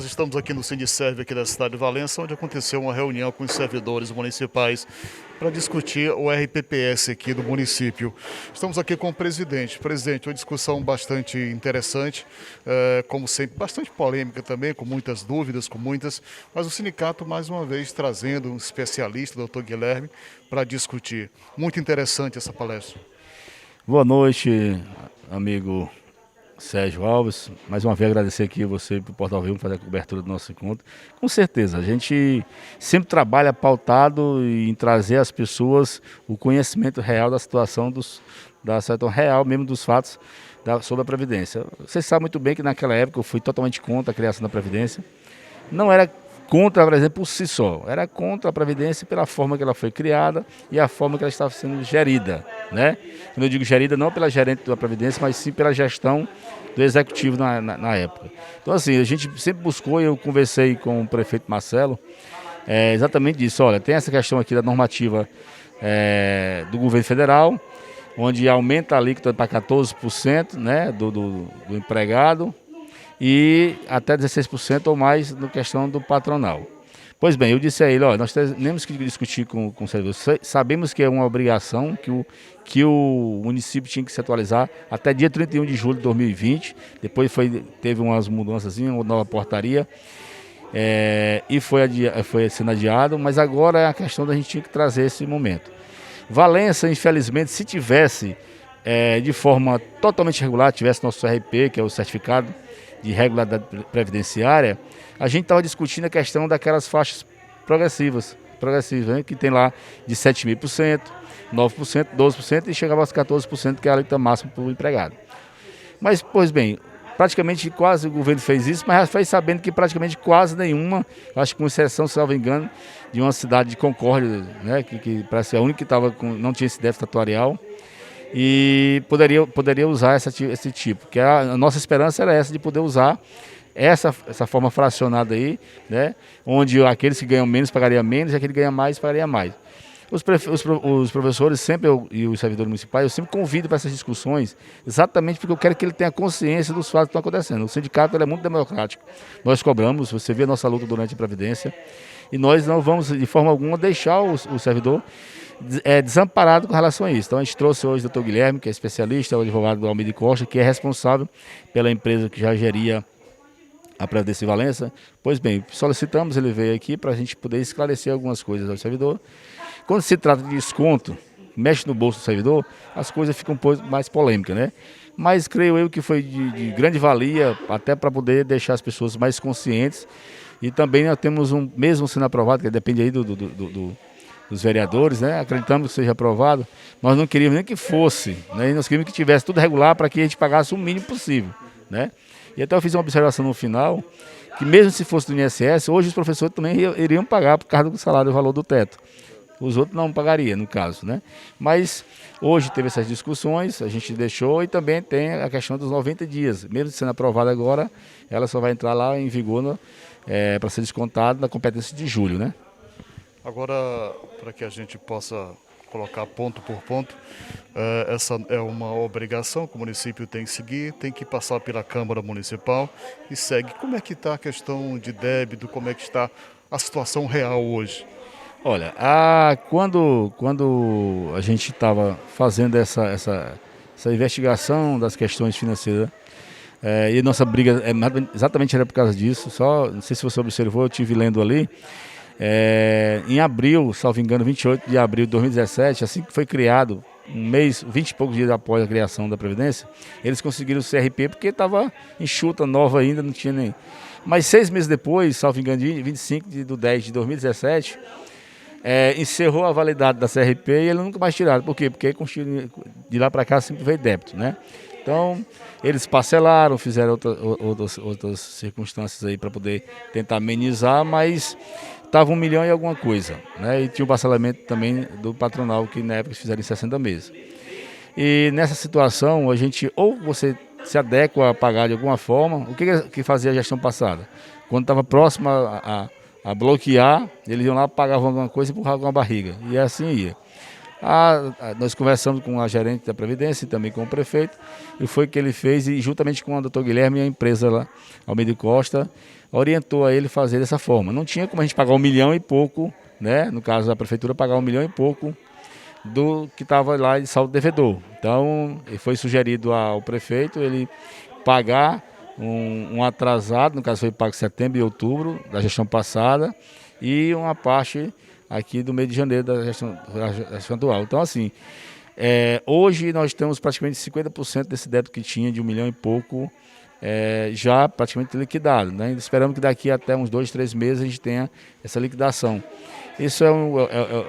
Nós estamos aqui no Sindicerve aqui da cidade de Valença, onde aconteceu uma reunião com os servidores municipais para discutir o RPPS aqui do município. Estamos aqui com o presidente. Presidente, uma discussão bastante interessante, como sempre, bastante polêmica também, com muitas dúvidas, mas o sindicato mais uma vez trazendo um especialista, o doutor Guilherme, para discutir. Muito interessante essa palestra. Boa noite, amigo Sérgio Alves. Mais uma vez agradecer aqui você para o Portal Vivo fazer a cobertura do nosso encontro. Com certeza, a gente sempre trabalha pautado em trazer às pessoas o conhecimento real da situação, da situação real mesmo dos fatos sobre a Previdência. Você sabe muito bem que naquela época eu fui totalmente contra a criação da Previdência. Não era contra, por exemplo, por si só. Era contra a Previdência pela forma que ela foi criada e a forma que ela estava sendo gerida, né? Quando eu digo gerida, não pela gerente da Previdência, mas sim pela gestão do Executivo na época. Então, assim, a gente sempre buscou, e eu conversei com o prefeito Marcelo, exatamente isso. Olha, tem essa questão aqui da normativa do governo federal, onde aumenta a alíquota para 14%, né, do empregado, e até 16% ou mais na questão do patronal. Pois bem, eu disse a ele, ó, nós temos que discutir com o servidor. Sabemos que é uma obrigação que o município tinha que se atualizar até dia 31 de julho de 2020. Depois teve umas mudanças, uma nova portaria, e foi sendo adiado, mas agora é a questão da gente tinha que trazer esse momento. Valença, infelizmente, se tivesse de forma totalmente regular, tivesse nosso CRP, que é o certificado de regularidade previdenciária, a gente estava discutindo a questão daquelas faixas progressivas, né, que tem lá de 7,5%, 9%, 12% e chegava aos 14%, que é a alíquota máxima para o empregado. Mas, pois bem, praticamente quase o governo fez isso, mas já fez sabendo que praticamente quase nenhuma, acho que com exceção, se não me engano, de uma cidade de Concórdia, né, que parece a única que não tinha esse déficit atuarial, e poderia usar esse tipo, que a nossa esperança era essa, de poder usar essa forma fracionada aí, né, onde aqueles que ganham menos pagariam menos e aquele que ganha mais pagaria mais. Os professores sempre, e os servidores municipais, eu sempre convido para essas discussões, exatamente porque eu quero que ele tenha consciência dos fatos que estão acontecendo. O sindicato é muito democrático, nós cobramos, você vê a nossa luta durante a Previdência, e nós não vamos de forma alguma deixar o servidor desamparado com relação a isso. Então a gente trouxe hoje o doutor Guilherme, que é especialista, é o advogado do Almeida Costa, que é responsável pela empresa que já geria a Previdência em Valença. Pois bem, solicitamos, ele veio aqui para a gente poder esclarecer algumas coisas ao servidor. Quando se trata de desconto, mexe no bolso do servidor, as coisas ficam um pouco mais polêmicas, né? Mas creio eu que foi de grande valia, até para poder deixar as pessoas mais conscientes. E também nós temos mesmo sendo aprovado, que depende aí dos vereadores, né? Acreditamos que seja aprovado. Nós não queríamos nem que fosse, né? Nós queríamos que tivesse tudo regular para que a gente pagasse o mínimo possível, né? E até eu fiz uma observação no final, que mesmo se fosse do INSS, hoje os professores também iriam pagar por causa do salário, do valor do teto. Os outros não pagariam, no caso, né? Mas hoje teve essas discussões, a gente deixou, e também tem a questão dos 90 dias. Mesmo sendo aprovada agora, ela só vai entrar lá em vigor para ser descontado na competência de julho, né? Agora, para que a gente possa colocar ponto por ponto, essa é uma obrigação que o município tem que seguir, tem que passar pela Câmara Municipal e segue. Como é que está a questão de débito, como é que está a situação real hoje? Olha, quando a gente estava fazendo essa investigação das questões financeiras, e nossa briga exatamente era por causa disso, não sei se você observou, eu estive lendo ali, em abril, salvo engano, 28 de abril de 2017, assim que foi criado, um mês, 20 e poucos dias após a criação da Previdência, eles conseguiram o CRP porque estava enxuta, nova ainda, não tinha nem... Mas 6 meses depois, salvo engano, de 25 de 10 de 2017, encerrou a validade da CRP e ele nunca mais tiraram. Por quê? Porque de lá para cá sempre veio débito, né? Então, eles parcelaram, fizeram outras circunstâncias aí para poder tentar amenizar, mas estava 1 milhão e alguma coisa, né? E tinha o parcelamento também do patronal, que na época fizeram em 60 meses. E nessa situação, a gente, ou você se adequa a pagar de alguma forma, o que fazia a gestão passada? Quando estava próximo a bloquear, eles iam lá, pagavam alguma coisa e empurravam com a barriga, e assim ia. Nós conversamos com a gerente da Previdência e também com o prefeito, e foi o que ele fez, e juntamente com o doutor Guilherme e a empresa lá, Almeida Costa, orientou a ele fazer dessa forma. Não tinha como a gente pagar 1 milhão e pouco, né? No caso da prefeitura, pagar 1 milhão e pouco do que estava lá de saldo devedor. Então, foi sugerido ao prefeito ele pagar um atrasado, no caso foi pago em setembro e outubro da gestão passada, e uma parte aqui do mês de janeiro da gestão atual. Então, assim, hoje nós temos praticamente 50% desse débito que tinha de 1 milhão e pouco já praticamente liquidado, né? Esperamos que daqui até uns 2, 3 meses a gente tenha essa liquidação. Isso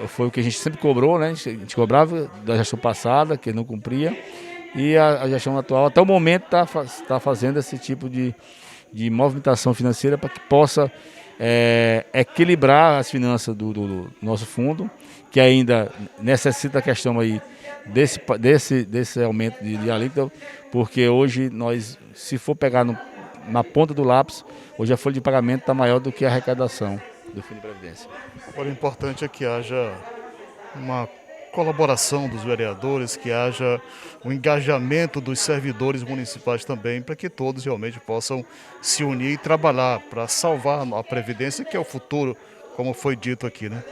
foi o que a gente sempre cobrou, né? A gente cobrava da gestão passada, que não cumpria, e a gestão atual, até o momento, está fazendo esse tipo de movimentação financeira para que possa equilibrar as finanças do nosso fundo, que ainda necessita a questão aí desse aumento de alíquota, porque hoje nós, se for pegar na ponta do lápis, hoje a folha de pagamento está maior do que a arrecadação do Fundo de Previdência. O importante é que haja uma colaboração dos vereadores, que haja um engajamento dos servidores municipais também, para que todos realmente possam se unir e trabalhar para salvar a Previdência, que é o futuro, como foi dito aqui, né?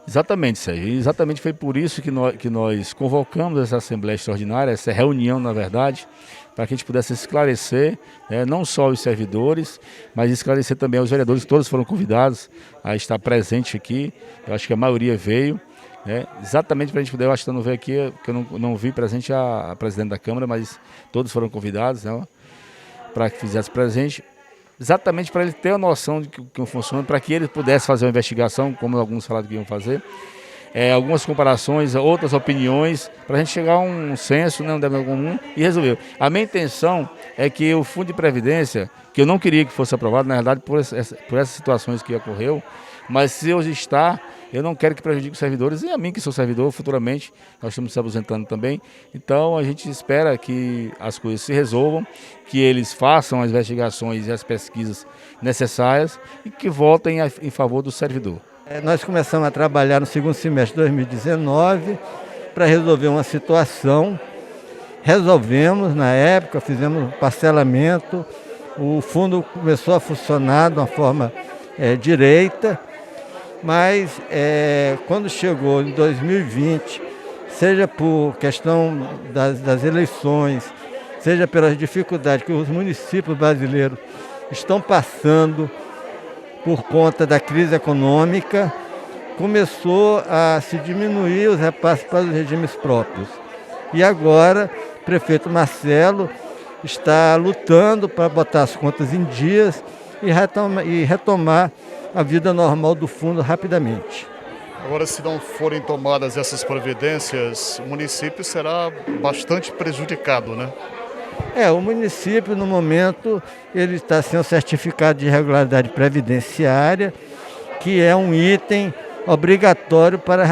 Exatamente, Sérgio. Exatamente foi por isso que nós convocamos essa Assembleia Extraordinária, essa reunião, na verdade, para que a gente pudesse esclarecer, né, não só os servidores, mas esclarecer também os vereadores, todos foram convidados a estar presente aqui. Eu acho que a maioria veio, né, exatamente para a gente poder, eu acho que eu não veio aqui, que eu não vi presente a presidente da Câmara, mas todos foram convidados, né, para que fizesse presente. Exatamente para ele ter a noção de que funciona, para que ele pudesse fazer uma investigação, como alguns falaram que iam fazer, algumas comparações, outras opiniões, para a gente chegar a um senso, né, um denominador comum e resolver. A minha intenção é que o Fundo de Previdência, que eu não queria que fosse aprovado, na verdade, por essas situações que ocorreu, mas se hoje está, eu não quero que prejudique os servidores, e a mim que sou servidor, futuramente, nós estamos se aposentando também. Então a gente espera que as coisas se resolvam, que eles façam as investigações e as pesquisas necessárias e que votem em favor do servidor. Nós começamos a trabalhar no segundo semestre de 2019 para resolver uma situação. Resolvemos na época, fizemos um parcelamento, o fundo começou a funcionar de uma forma direita, mas quando chegou em 2020, seja por questão das eleições, seja pelas dificuldades que os municípios brasileiros estão passando por conta da crise econômica, começou a se diminuir os repasses para os regimes próprios. E agora, o prefeito Marcelo está lutando para botar as contas em dias e retomar a vida normal do fundo rapidamente. Agora, se não forem tomadas essas providências, o município será bastante prejudicado, né? O município, no momento, ele está sem o certificado de regularidade previdenciária, que é um item obrigatório para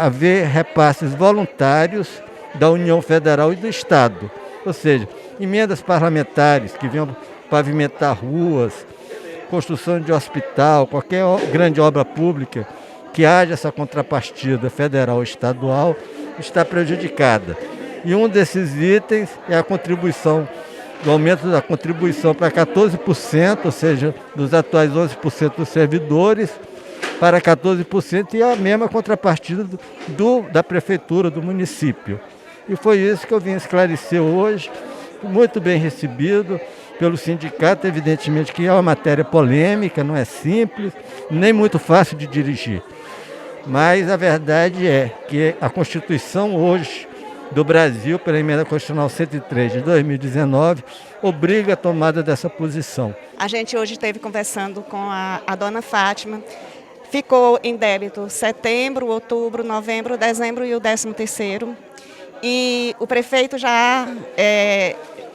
haver repasses voluntários da União Federal e do Estado. Ou seja, emendas parlamentares que venham pavimentar ruas, construção de hospital, qualquer grande obra pública que haja essa contrapartida federal ou estadual, está prejudicada. E um desses itens é a contribuição, do aumento da contribuição para 14%, ou seja, dos atuais 11% dos servidores, para 14%, e a mesma contrapartida da prefeitura, do município. E foi isso que eu vim esclarecer hoje, muito bem recebido pelo sindicato, evidentemente que é uma matéria polêmica, não é simples, nem muito fácil de dirigir. Mas a verdade é que a Constituição hoje do Brasil, pela emenda constitucional 103 de 2019, obriga a tomada dessa posição. A gente hoje esteve conversando com a dona Fátima, ficou em débito setembro, outubro, novembro, dezembro e o 13º. E o prefeito já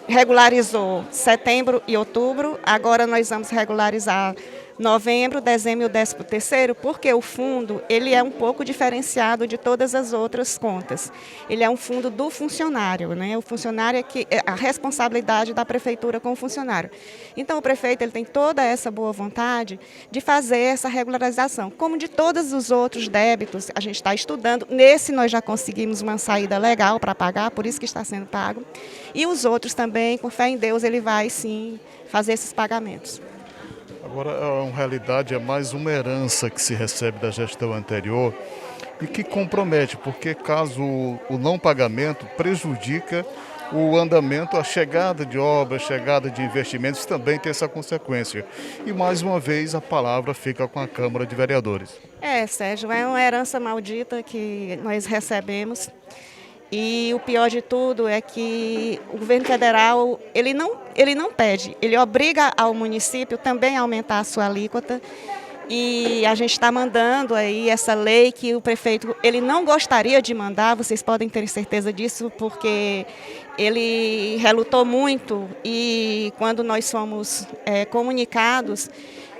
regularizou setembro e outubro, agora nós vamos regularizar novembro, dezembro e o 13º, porque o fundo ele é um pouco diferenciado de todas as outras contas. Ele é um fundo do funcionário, né? O funcionário é a responsabilidade da prefeitura com o funcionário. Então o prefeito ele tem toda essa boa vontade de fazer essa regularização, como de todos os outros débitos. A gente está estudando, nesse nós já conseguimos uma saída legal para pagar, por isso que está sendo pago. E os outros também, com fé em Deus, ele vai sim fazer esses pagamentos. Agora, na realidade, é mais uma herança que se recebe da gestão anterior e que compromete, porque caso o não pagamento prejudica o andamento, a chegada de obras, chegada de investimentos também tem essa consequência. E mais uma vez a palavra fica com a Câmara de Vereadores. Sérgio, é uma herança maldita que nós recebemos. E o pior de tudo é que o governo federal, ele não pede, ele obriga ao município também a aumentar a sua alíquota. E a gente está mandando aí essa lei que o prefeito ele não gostaria de mandar, vocês podem ter certeza disso, porque ele relutou muito e quando nós fomos comunicados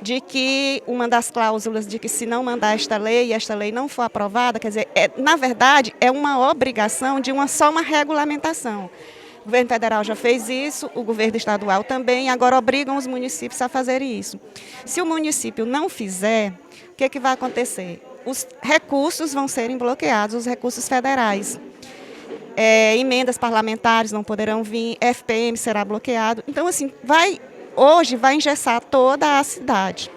de que uma das cláusulas de que se não mandar esta lei e esta lei não for aprovada, quer dizer, na verdade é uma obrigação de só uma regulamentação. O governo federal já fez isso, o governo estadual também, agora obrigam os municípios a fazerem isso. Se o município não fizer, o que vai acontecer? Os recursos vão serem bloqueados, os recursos federais. Emendas parlamentares não poderão vir, FPM será bloqueado. Então, assim, hoje vai engessar toda a cidade.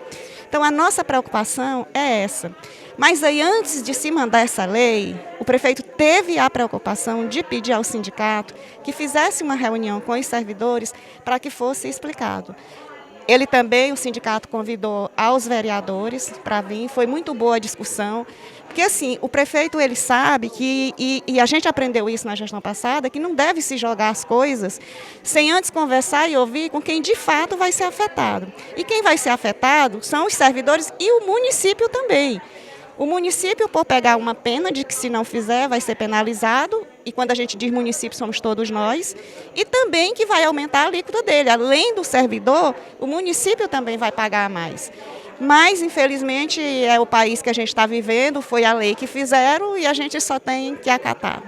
Então, a nossa preocupação é essa. Mas aí, antes de se mandar essa lei, o prefeito teve a preocupação de pedir ao sindicato que fizesse uma reunião com os servidores para que fosse explicado. Ele também, o sindicato convidou aos vereadores para vir, foi muito boa a discussão, porque assim, o prefeito ele sabe que, e a gente aprendeu isso na gestão passada, que não deve se jogar as coisas sem antes conversar e ouvir com quem de fato vai ser afetado. E quem vai ser afetado são os servidores e o município também. O município, por pegar uma pena de que se não fizer vai ser penalizado, e quando a gente diz município somos todos nós, e também que vai aumentar a alíquota dele. Além do servidor, o município também vai pagar mais. Mas, infelizmente, é o país que a gente está vivendo, foi a lei que fizeram e a gente só tem que acatar.